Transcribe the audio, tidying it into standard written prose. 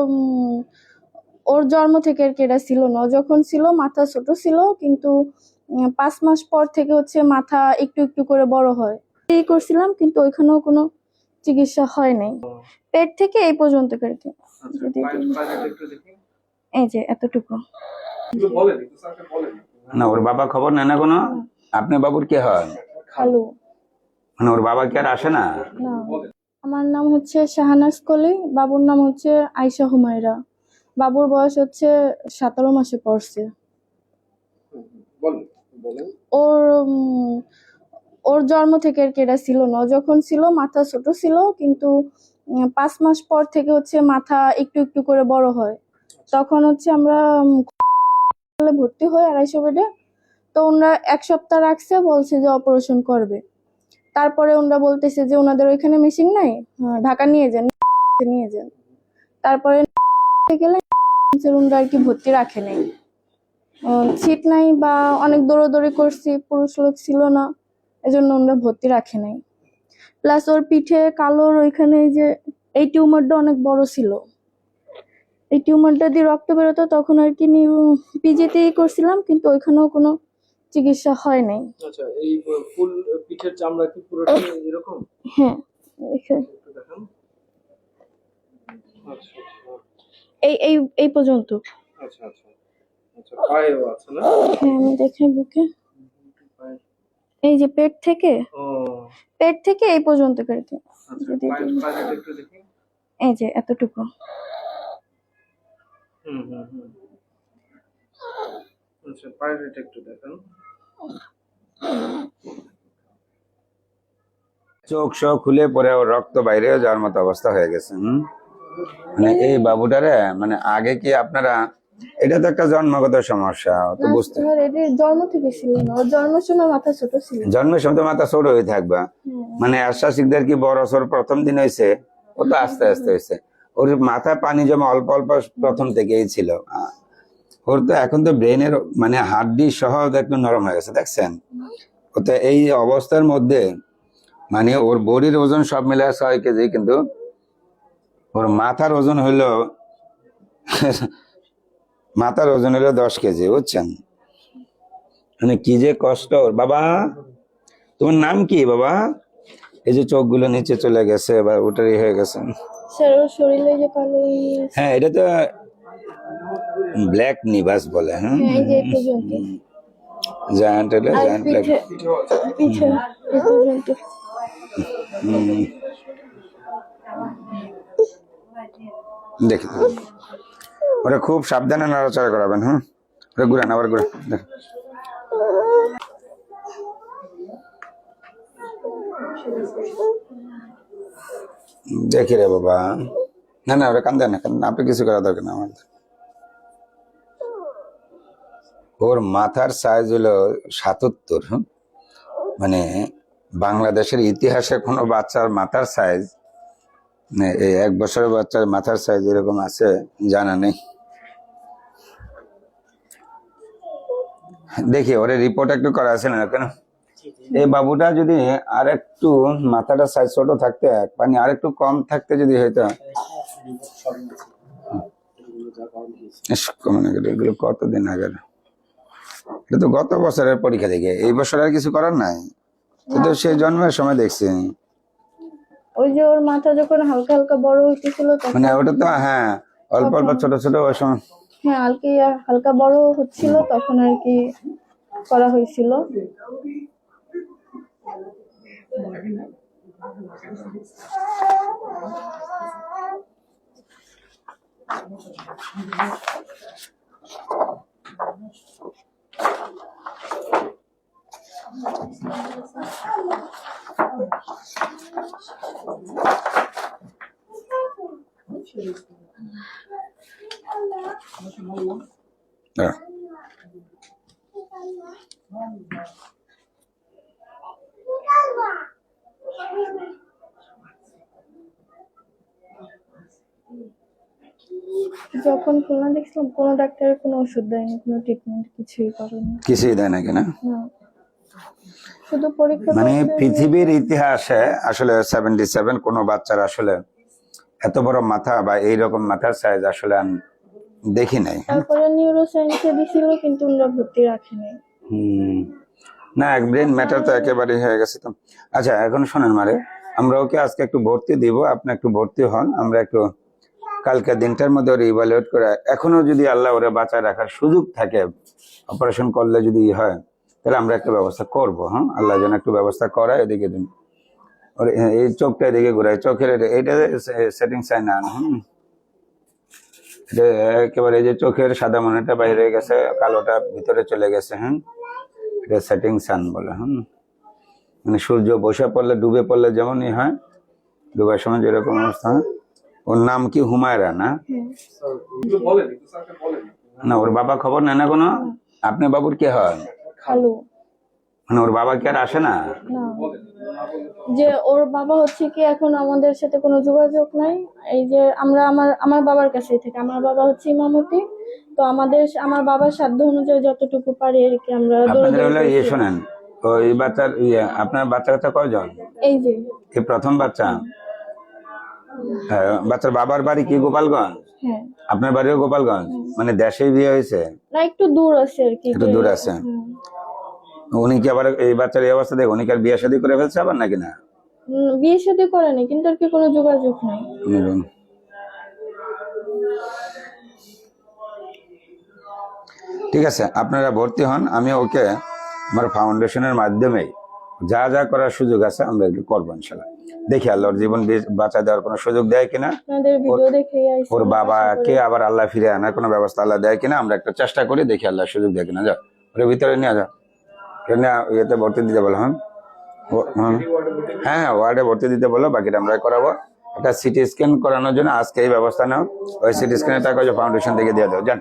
উম, ওর জন্ম থেকে আর কি এটা ছিল না। ও যখন ছিল মাথা ছোট ছিল, কিন্তু 5 মাস পর থেকে হচ্ছে মাথা একটু একটু করে বড় হয়। এই করছিলাম, কিন্তু ওইখানেও কোনো চিকিৎসা হয় নাই। পেট থেকে এই পর্যন্ত আর কি। এই যে এতটুকু। না, ওর বাবা খবর নেয় না কোনো? আপনি বাবুর কে হয়? খালু। মানে ওর বাবা কি আর আসে না? না, আমার নাম হচ্ছে শাহানাজ কলি, বাবুর নাম হচ্ছে আয়শা হুমায়রা। বাবুর বয়স হচ্ছে 17 মাসে পড়ছে। ওর ওর জন্ম থেকে আর কি এটা ছিল না। ও যখন ছিল মাথা ছোট ছিল, কিন্তু 5 মাস পর থেকে হচ্ছে মাথা একটু একটু করে বড় হয়। তখন হচ্ছে আমরা ভর্তি হই 250 বেডে। তো ওনারা 1 সপ্তাহ রাখছে, বলছে যে অপারেশন করবে। তারপরে ওনারা বলতেছে যে ওনাদের ওইখানে মেশিন নাই, ঢাকা নিয়ে যান। তারপরে গেলে ওনারা আর কি ভর্তি রাখে নাই, সিট নাই বা অনেক দৌড়াদৌড়ি করছি, পুরুষ লোক ছিল না, এজন্য ওনারা ভর্তি রাখে নাই। প্লাস ওর পিঠে কালোর ওইখানে এই টিউমারটা অনেক বড় ছিল। এই টিউমারটা দিয়ে রক্ত বেরোতো, তখন আর কি পিজিতেই করছিলাম, কিন্তু ওইখানেও কোনো চিকিৎসা হয় নাই। আচ্ছা, এই ফুল পিঠের চামড়া কি পুরোটা এরকম? হ্যাঁ, একটু দেখান। আচ্ছা এই এই এই পর্যন্ত। আচ্ছা আচ্ছা আচ্ছা, পায়েও আছে না? হ্যাঁ, আমি দেখাই বুকে। এই যে পেট থেকে এই পর্যন্ত আর কি। আচ্ছা, পায়েটা একটু দেখি। এই যে এতটুকু। আচ্ছা, পায়েটা একটু দেখান। চোখ সব খুলে পরে ওর রক্ত বাইরে যাওয়ার মতো অবস্থা হয়ে গেছে। মানে এই বাবুটারে মানে আগে কি আপনারা, এটা তো একটা জন্মগত সমস্যা, তো বুঝতে জন্ম থেকে ছিল না, ওর জন্মের সময় মাথা ছোট ছিল। জন্মের সময় তো মাথা ছোট হয়ে থাকবা। মানে আশ্বাসিকদের কি বড় সর প্রথম দিন হয়েছে? ও তো আস্তে আস্তে হয়েছে। ওর মাথায় পানি জমা অল্প অল্প প্রথম থেকেই ছিল। ওর তো এখন তো ব্রেনের মানে হাড্ডি সহ একটু নরম হয়ে গেছে, দেখছেন? ও তো এই অবস্থার মধ্যে মানে ওর বডির ওজন সব মিলে 6 কেজি, কিন্তু ওর মাথার ওজন হইলো 10 কেজি, বুঝছেন? মানে কি যে কষ্ট ওর। বাবা, তোমার নাম কি বাবা? এই যে চোখগুলো নিচে চলে গেছে, এবার ওটারই হয়ে গেছে। শরীরে যে কালো। হ্যাঁ, এটা তো ব্ল্যাক নিভাস বলে। হ্যাঁ, এই যে এই পর্যন্ত। জায়ান্ট হলে জায়ান্ট ব্ল্যাক। পিছে এই পর্যন্ত। দেখি ওরা খুব সাবধানে নাড়াচাড়া করাবেন। হ্যাঁ, ওরা ঘুরান, আবার ঘুরান। দেখি রে বাবা, না না ওরা কান্দে না, আপনি কিছু করা দরকার না আমাদের। ওর মাথার সাইজ হলো 77। মানে বাংলাদেশের ইতিহাসে কোনো বাচ্চার মাথার সাইজ, এই 1 বছরের বাচ্চার মাথার সাইজ এরকম আছে জানা নেই। দেখি ওরে রিপোর্ট একটু করা আছে না কেন? এই বাবুটা যদি আর একটু মাথাটা সাইজ ছোট থাকতে, পানি আর একটু কম থাকতে যদি হয়তো। এগুলো কতদিন আগে? এটা তো গত বছরের পরীক্ষা থেকে, এই বছর আর কিছু করার নাই। কিন্তু সে জন্মের সময় দেখছি। ওই যে ওর মাথা যখন হালকা হালকা বড় হইতেছিল, মানে ওটা তো হ্যাঁ অল্প অল্প ছোট ছোট ওই সময়। হ্যাঁ, হালকা বড় হচ্ছিল, তখন আর কি করা হয়েছিল। যখন খুলনা দেখছিলাম, কোনো ডাক্তারের কোনো ওষুধ দেয়নি, কোনো ট্রিটমেন্ট কিছুই করেনি। কিছুই দেয় নাকি? না, শুধু পরীক্ষা। মানে পৃথিবীর ইতিহাসে আসলে 77 কোনো বাচ্চার আসলে এত বড় মাথা বা এইরকম মাথার সাইজ আসলে আমি দেখি নাই। তারপরে নিউরোসায়েন্সে দিছিল কিন্তু ওরা ভর্তি রাখেনি। হুম, না ব্রেন ম্যাটার তো একেবারেই হয়ে গেছে তো। আচ্ছা এখন শোনেন মারে, আমরা ওকে আজকে একটু ভর্তি দিব, আপনি একটু ভর্তি হন, আমরা একটু কালকে দিনটার মধ্যে ওরা ইভালুয়েট করে, এখনো যদি আল্লাহ ওরা বাঁচায় রাখার সুযোগ থাকে, অপারেশন করলে যদি হয়, তাহলে আমরা একটা ব্যবস্থা করব। হ্যাঁ, আল্লাহ যেন একটু ব্যবস্থা করায়। এদিকে দিন ওর এই চোখটা এদিকে ঘুরায়, চোখের এইটা সেটিং চাই না। এটা একেবারে এই যে চোখের সাদা মনেটা বাইরে গেছে, কালোটা ভিতরে চলে গেছে। হ্যাঁ, এটা সেটিং সান বলে। মানে সূর্য বসে পড়লে ডুবে পড়লে যেমনই হয়, ডুবার সময় যেরকম অবস্থা হয়। ওর নাম কি হুমায়রা না? একটু বলেন, একটু স্যারকে বলেন। না ওর বাবা খবর নেয় না কোনো? আপনি বাবুর কে হয়? খালু। মানে ওর বাবা কি আর আসে না? না, যে ওর বাবা হচ্ছে কি এখন আমাদের সাথে কোনো যোগাযোগ নাই। এই যে আমরা আমার বাবার কাছেই থেকে, আমার বাবা হচ্ছে ইমামতি, তো আমার বাবার সাধ্য অনুযায়ী যতটুকু পারি আর কি আমরা আপনাদের দৌড়াদৌড়ি হলো করছি। শোনেন, ওই বাচ্চার আপনার বাচ্চা কাচ্চা কয়জন? এই যে এই প্রথম বাচ্চা? বাচ্চার বাবার বাড়ি কি গোপালগঞ্জ? হ্যাঁ, আপনার বাড়িও গোপালগঞ্জ? মানে দেশেই বিয়ে হয়েছে? না একটু দূর আছে আর কি। একটু দূর আছে। উনি কি আবার এই বাচ্চার এই অবস্থা দেখে উনি কি আর বিয়ে শাদী করে ফেলছে আবার নাকি না? বিয়ে শাদী করেনি কিন্তু আর কি কোনো যোগাযোগ নাই। ঠিক আছে, আপনারা ভর্তি হন, আমি ওকে আমার ফাউন্ডেশনের মাধ্যমে যা যা করার সুযোগ আছে আমরা এগুলো করবো ইনশাল্লাহ। দেখি আল্লাহর জীবন বাঁচা দেওয়ার কোনো সুযোগ দেয় কিনা, আপনাদের ভিডিও দেখেই আইছি। ওর বাবাকে আবার আল্লাহ ফিরে আনার কোনো ব্যবস্থা আল্লাহ দেয় কিনা, আমরা একটা চেষ্টা করি, দেখি আল্লাহ সুযোগ দেয় কিনা। যাও ওর ভিতরে নিয়ে যাও, ইয়েতে ভর্তি দিতে বলো। হ্যাঁ, ওয়ার্ডে ভর্তি দিতে বলো, বাকিটা আমরা করাবো। একটা সিটি স্ক্যান করানোর জন্য আজকে এই ব্যবস্থা নাও, ওই সিটি স্ক্যানের টাকা ফাউন্ডেশন থেকে দিয়ে দাও, জান।